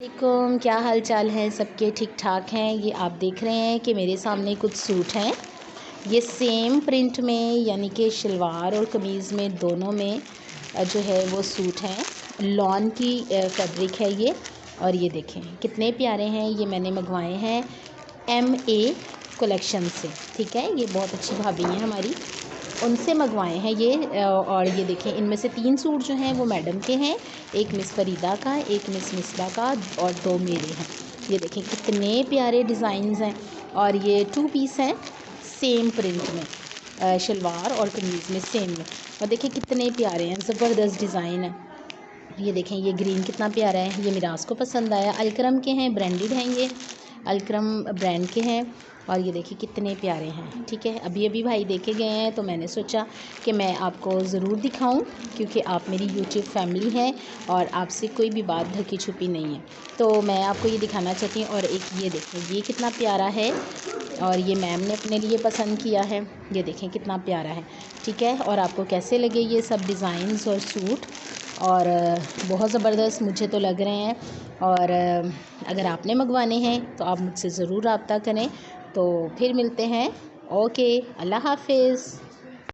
वालेकुम, क्या हाल चाल है सबके? ठीक ठाक हैं। ये आप देख रहे हैं कि मेरे सामने कुछ सूट हैं। ये सेम प्रिंट में यानी कि शलवार और कमीज़ में दोनों में जो है वो सूट हैं। लॉन की फैब्रिक है ये। और ये देखें कितने प्यारे हैं। ये मैंने मंगवाए हैं MA कलेक्शन से। ठीक है, ये बहुत अच्छी भाभी हैं हमारी, उनसे मंगवाए हैं ये। और ये देखें इनमें से 3 सूट जो हैं वो मैडम के हैं, एक मिस फरीदा का, एक मिस मिसबा का और 2 मेरे हैं। ये देखें कितने प्यारे डिज़ाइंस हैं। और ये 2 पीस हैं सेम प्रिंट में, शलवार और कमीज़ में सेम में। और देखें कितने प्यारे हैं, ज़बरदस्त डिज़ाइन है। ये देखें ये ग्रीन कितना प्यारा है। ये मिराज को पसंद आया। अलक्रम के हैं, ब्रांडेड हैं ये, अलक्रम ब्रांड के हैं। और ये देखिए कितने प्यारे हैं। ठीक है, अभी भाई देखे गए हैं तो मैंने सोचा कि मैं आपको ज़रूर दिखाऊं, क्योंकि आप मेरी यूट्यूब फैमिली हैं और आपसे कोई भी बात ढकी छुपी नहीं है, तो मैं आपको ये दिखाना चाहती हूँ। और एक ये देखें ये कितना प्यारा है, और ये मैम ने अपने लिए पसंद किया है। ये देखें कितना प्यारा है। ठीक है, और आपको कैसे लगे ये सब डिज़ाइंस और सूट? और बहुत ज़बरदस्त मुझे तो लग रहे हैं। और अगर आपने मंगवाने हैं तो आप मुझसे ज़रूर रब्ता करें। तो फिर मिलते हैं। ओके, अल्लाह हाफ़िज़।